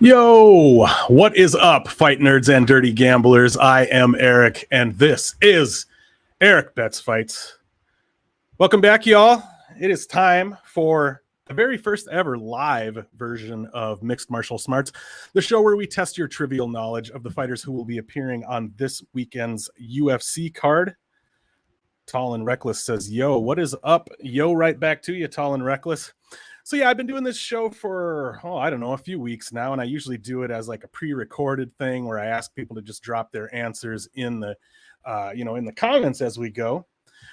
Yo, what is up, fight nerds and dirty gamblers? I am Eric, and this is Erik Bets Fights. Welcome back, y'all. It is time for the very first ever live version of Mixed Martial Smarts, the show where we test your trivial knowledge of the fighters who will be appearing on this weekend's UFC card. Tall and Reckless says, yo, what is up? Yo, right back to you, Tall and Reckless. So yeah, I've been doing this show for, I don't know, a few weeks now, and I usually do it as like a pre-recorded thing where I ask people to just drop their answers in the, in the comments as we go.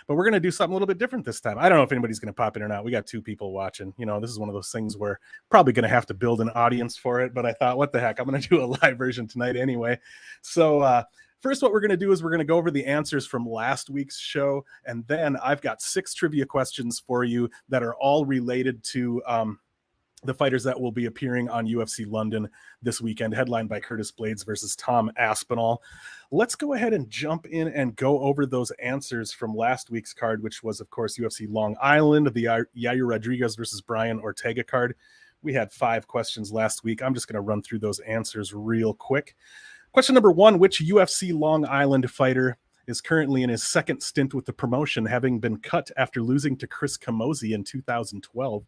But we're going to do something a little bit different this time. I don't know if anybody's going to pop in or not. We got 2 people watching. This is one of those things where probably going to have to build an audience for it. But I thought, what the heck? I'm going to do a live version tonight anyway. So first, what we're going to do is we're going to go over the answers from last week's show. And then I've got 6 trivia questions for you that are all related to the fighters that will be appearing on UFC London this weekend, headlined by Curtis Blaydes versus Tom Aspinall. Let's go ahead and jump in and go over those answers from last week's card, which was, of course, UFC Long Island, the Yair Rodriguez versus Brian Ortega card. We had 5 questions last week. I'm just going to run through those answers real quick. Question number 1, which UFC Long Island fighter is currently in his second stint with the promotion, having been cut after losing to Chris Camozzi in 2012?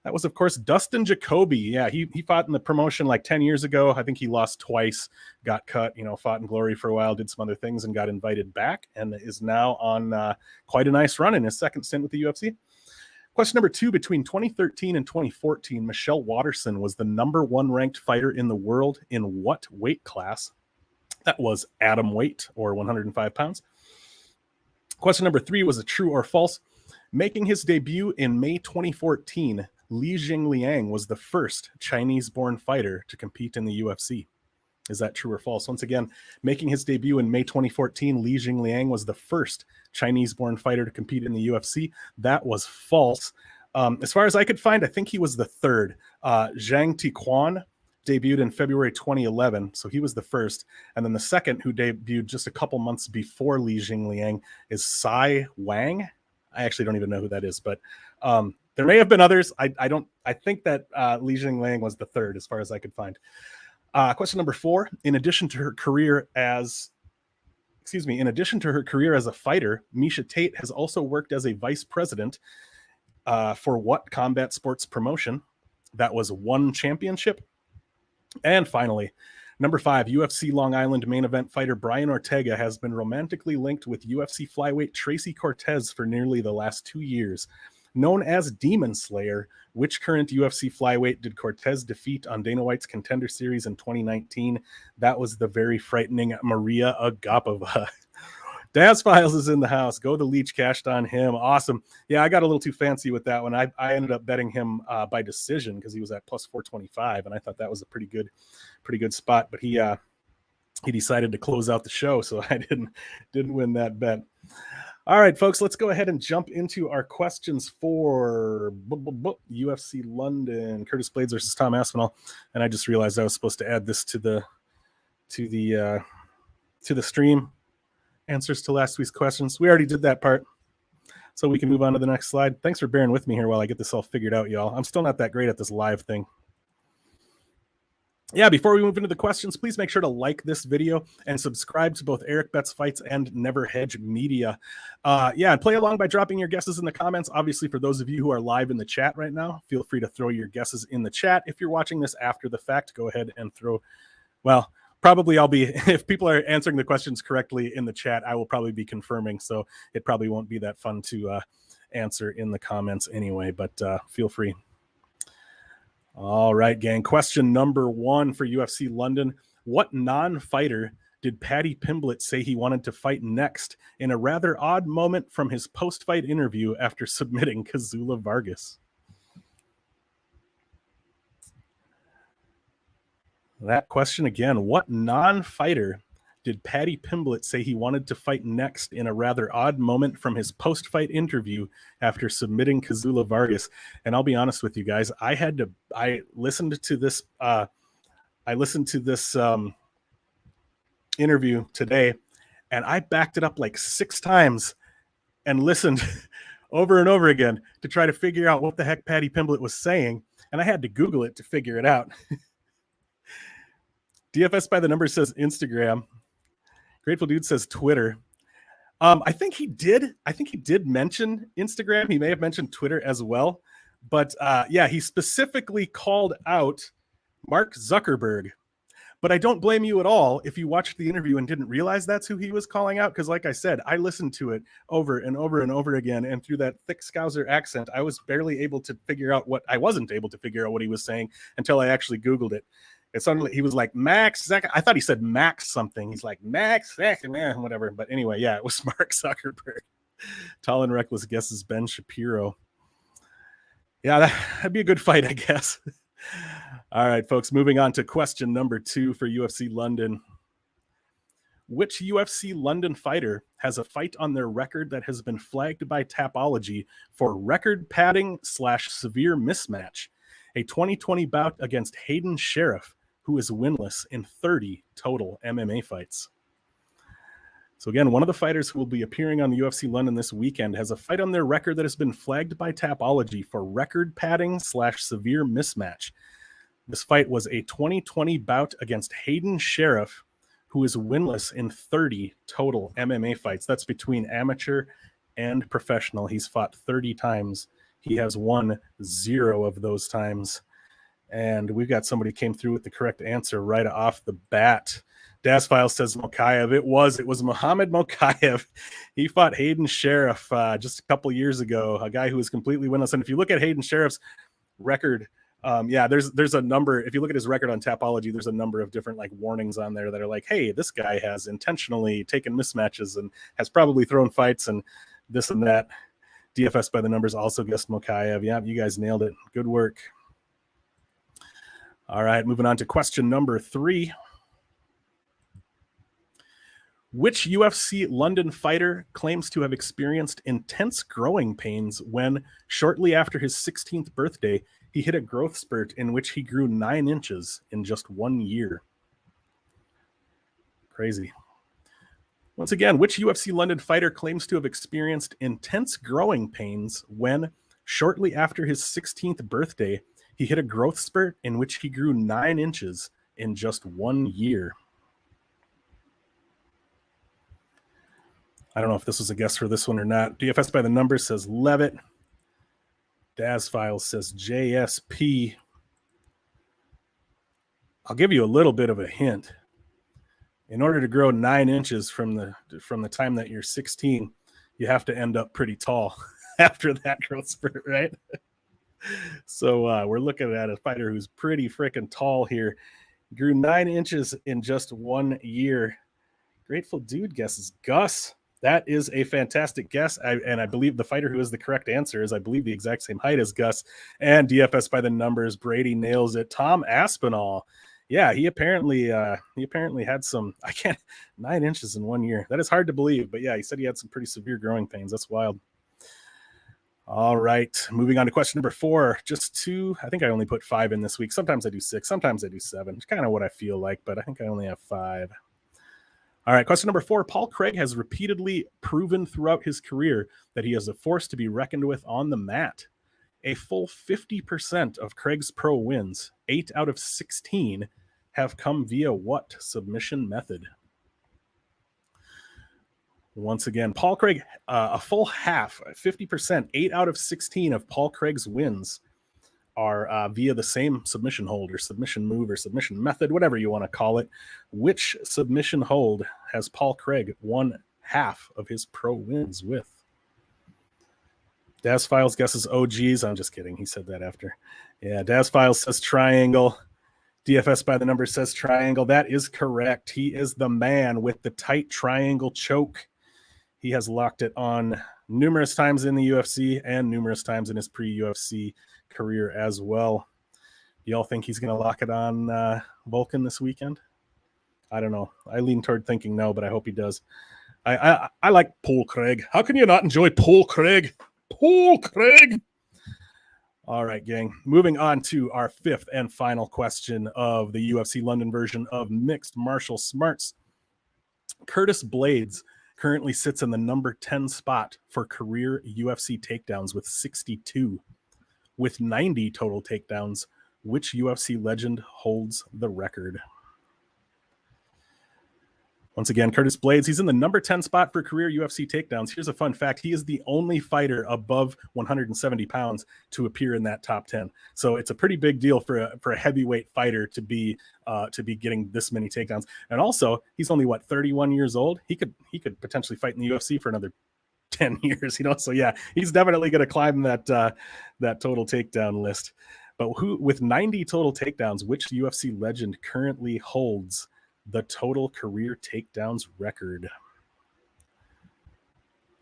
That was, of course, Dustin Jacoby. Yeah, he fought in the promotion like 10 years ago. I think he lost twice, got cut, fought in glory for a while, did some other things, and got invited back, and is now on quite a nice run in his second stint with the UFC. Question number 2, between 2013 and 2014, Michelle Watterson was the number 1 ranked fighter in the world in what weight class? That was atom weight, or 105 pounds. Question number 3 was a true or false. Making his debut in May 2014, Li Jingliang was the first Chinese-born fighter to compete in the UFC. Is that true or false? Once again, making his debut in May 2014, Li Jingliang was the first Chinese-born fighter to compete in the UFC. That was false. As far as I could find, I think he was the third. Zhang Tiquan debuted in February 2011, so he was the first. And then the second, who debuted just a couple months before Li Jingliang, is Sai Wang. I actually don't even know who that is, but there may have been others. I think that Li Jingliang was the third, as far as I could find. Question number 4: in addition to her career as a fighter, Miesha Tate has also worked as a vice president for what combat sports promotion? That was One Championship. And finally, number 5, UFC Long Island main event fighter Brian Ortega has been romantically linked with UFC flyweight Tracy Cortez for nearly the last 2 years. Known as Demon Slayer, which current UFC flyweight did Cortez defeat on Dana White's Contender Series in 2019? That was the very frightening Maria Agapova. Daz Files is in the house. Go the Leech, cashed on him. Awesome. Yeah, I got a little too fancy with that one. I ended up betting him by decision because he was at plus 425, and I thought that was a pretty good spot. But he decided to close out the show, so I didn't win that bet. All right, folks, let's go ahead and jump into our questions for UFC London, Curtis Blaydes versus Tom Aspinall. And I just realized I was supposed to add this to the stream. Answers to last week's questions. We already did that part, so we can move on to the next slide. Thanks for bearing with me here while I get this all figured out, y'all. I'm still not that great at this live thing. Yeah, before we move into the questions, please make sure to like this video and subscribe to both Erik Bets Fights and Never Hedge Media. And play along by dropping your guesses in the comments. Obviously, for those of you who are live in the chat right now, feel free to throw your guesses in the chat. If you're watching this after the fact, go ahead and throw, well, probably I'll be, if people are answering the questions correctly in the chat, I will probably be confirming, so it probably won't be that fun to answer in the comments anyway, but feel free. All right, gang. Question number 1 for UFC London. What non-fighter did Paddy Pimblett say he wanted to fight next in a rather odd moment from his post-fight interview after submitting Kazula Vargas? That question again. What non-fighter did Paddy Pimblett say he wanted to fight next in a rather odd moment from his post-fight interview after submitting Kazula Vargas? And I'll be honest with you guys, I listened to this interview today, and I backed it up like 6 times and listened over and over again to try to figure out what the heck Paddy Pimblett was saying, and I had to Google it to figure it out. DFS by the number says Instagram. Grateful Dude says Twitter. I think he did mention Instagram. He may have mentioned Twitter as well. But yeah, he specifically called out Mark Zuckerberg. But I don't blame you at all if you watched the interview and didn't realize that's who he was calling out. Because like I said, I listened to it over and over and over again. And through that thick Scouser accent, I was barely able to figure out what he was saying until I actually Googled it. It sounded like he was like Max Zuck. I thought he said Max something. He's like Max whatever. But anyway, yeah, it was Mark Zuckerberg. Tall and reckless guesses Ben Shapiro. Yeah, that'd be a good fight, I guess. All right, folks, moving on to question number 2 for UFC London. Which UFC London fighter has a fight on their record that has been flagged by Tapology for record padding / severe mismatch? A 2020 bout against Hayden Sheriff, who is winless in 30 total MMA fights. So again, one of the fighters who will be appearing on the UFC London this weekend has a fight on their record that has been flagged by Tapology for record padding / severe mismatch. This fight was a 2020 bout against Hayden Sheriff, who is winless in 30 total MMA fights. That's between amateur and professional. He's fought 30 times. He has won 0 of those times. And we've got somebody came through with the correct answer right off the bat. Dasfile says Mokaev. It was Muhammad Mokaev. He fought Hayden Sheriff just a couple years ago, a guy who was completely winless. And if you look at Hayden Sheriff's record, there's a number. If you look at his record on Tapology, there's a number of different like warnings on there that are like, hey, this guy has intentionally taken mismatches and has probably thrown fights and this and that. DFS by the numbers also guessed Mokaev. Yeah, you guys nailed it. Good work. All right, moving on to question number 3. Which UFC London fighter claims to have experienced intense growing pains when, shortly after his 16th birthday, he hit a growth spurt in which he grew 9 inches in just 1 year? Crazy. Once again, which UFC London fighter claims to have experienced intense growing pains when, shortly after his 16th birthday, he hit a growth spurt in which he grew 9 inches in just 1 year? I don't know if this was a guess for this one or not. DFS by the numbers says Levitt. Dazfile says JSP. I'll give you a little bit of a hint. In order to grow 9 inches from the time that you're 16, you have to end up pretty tall after that growth spurt, right? So we're looking at a fighter who's pretty freaking tall here. Grew 9 inches in just 1 year. Grateful Dude guesses Gus. That is a fantastic guess. I believe the fighter who is the correct answer is, I believe, the exact same height as Gus. And DFS by the numbers, Brady nails it. Tom Aspinall. Yeah, he apparently had some, 9 inches in 1 year. That is hard to believe, but yeah, he said he had some pretty severe growing pains. That's wild. All right, moving on to question number 4. Just 2. I think I only put 5 in this week. Sometimes I do 6. Sometimes I do 7. It's kind of what I feel like, but I think I only have 5. All right, question number 4. Paul Craig has repeatedly proven throughout his career that he is a force to be reckoned with on the mat. A full 50% of Craig's pro wins, 8 out of 16, have come via what submission method? Once again, Paul Craig, a full half, 50%, 8 out of 16 of Paul Craig's wins are via the same submission hold or submission move or submission method, whatever you want to call it. Which submission hold has Paul Craig won half of his pro wins with? Daz Files guesses OGs. I'm just kidding. He said that after. Yeah, Daz Files says triangle. DFS by the number says triangle. That is correct. He is the man with the tight triangle choke. He has locked it on numerous times in the UFC and numerous times in his pre-UFC career as well. Y'all think he's going to lock it on Vulcan this weekend? I don't know. I lean toward thinking no, but I hope he does. I like Paul Craig. How can you not enjoy Paul Craig? Paul Craig! All right, gang. Moving on to our 5th and final question of the UFC London version of Mixed Martial Smarts. Curtis Blades currently sits in the number 10 spot for career UFC takedowns with 62. With 90 total takedowns, which UFC legend holds the record? Once again, Curtis Blaydes, he's in the number 10 spot for career UFC takedowns. Here's a fun fact. He is the only fighter above 170 pounds to appear in that top 10. So it's a pretty big deal for a heavyweight fighter to be getting this many takedowns. And also, he's only, 31 years old? He could potentially fight in the UFC for another 10 years, So yeah, he's definitely going to climb that total takedown list. But with 90 total takedowns, which UFC legend currently holds the total career takedowns record?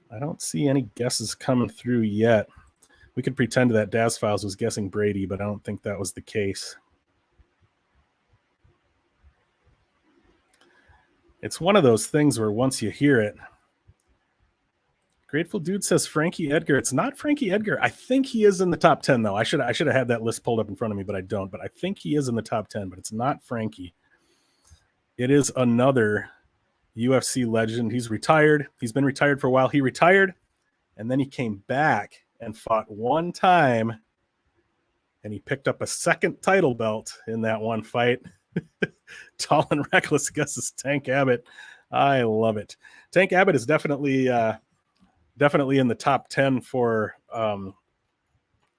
I don't see any guesses coming through yet. We could pretend that Daz Files was guessing Brady, but I don't think that was the case. It's one of those things where once you hear it, Grateful Dude says Frankie Edgar. It's not Frankie Edgar. I think he is in the top 10, though. I should have had that list pulled up in front of me, but I don't. But I think he is in the top 10, but it's not Frankie. It is another UFC legend. He's retired. He's been retired for a while. He retired, and then he came back and fought one time, and he picked up a second title belt in that one fight. Tall and Reckless guesses Tank Abbott. I love it. Tank Abbott is definitely in the top 10 for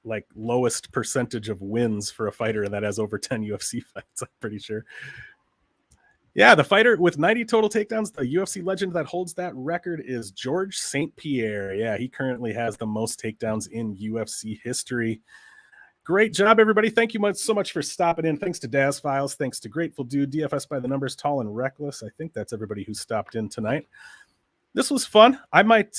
like lowest percentage of wins for a fighter that has over 10 UFC fights, I'm pretty sure. Yeah, the fighter with 90 total takedowns, the UFC legend that holds that record is George St. Pierre. Yeah, he currently has the most takedowns in UFC history. Great job, everybody. Thank you so much for stopping in. Thanks to Daz Files. Thanks to Grateful Dude, DFS by the Numbers, Tall and Reckless. I think that's everybody who stopped in tonight. This was fun. I might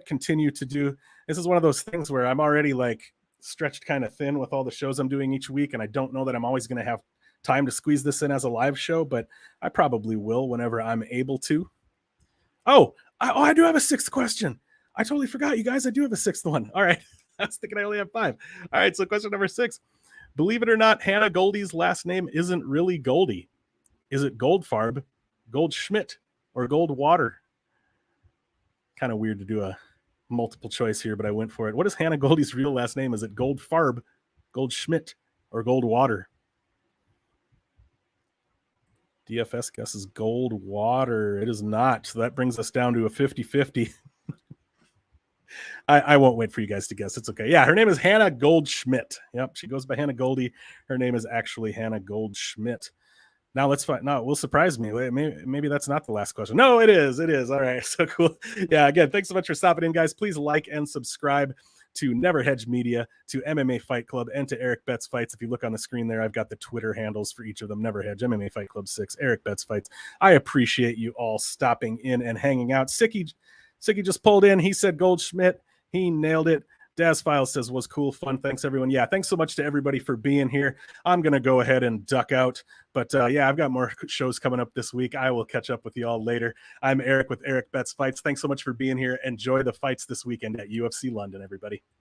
continue to do. This is one of those things where I'm already like stretched kind of thin with all the shows I'm doing each week, and I don't know that I'm always going to have time to squeeze this in as a live show, but I probably will whenever I'm able to. I do have a sixth question. I totally forgot, you guys. I do have a sixth one. All right. I was thinking I only have 5. All right. So question number 6. Believe it or not, Hannah Goldie's last name isn't really Goldie. Is it Goldfarb, Goldschmidt, or Goldwater? Kind of weird to do a multiple choice here, but I went for it. What is Hannah Goldie's real last name? Is it Goldfarb, Goldschmidt, or Goldwater? DFS guesses Goldwater. It is not. So that brings us down to a 50-50. I won't wait for you guys to guess. It's okay. Yeah, her name is Hannah Goldschmidt. Yep, she goes by Hannah Goldie. Her name is actually Hannah Goldschmidt. Now let's find. No, it will surprise me. Maybe that's not the last question. No, it is. It is. All right. So cool. Yeah. Again, thanks so much for stopping in, guys. Please like and subscribe to Never Hedge Media, to MMA Fight Club, and to Erik Betts Fights. If you look on the screen there, I've got the Twitter handles for each of them. Never Hedge, MMA Fight Club 6, Erik Betts Fights. I appreciate you all stopping in and hanging out. Sicky just pulled in. He said Goldschmidt. He nailed it. Daz Files says was cool, fun. Thanks, everyone. Yeah, thanks so much to everybody for being here. I'm going to go ahead and duck out. But yeah, I've got more shows coming up this week. I will catch up with you all later. I'm Erik with Erik Betts Fights. Thanks so much for being here. Enjoy the fights this weekend at UFC London, everybody.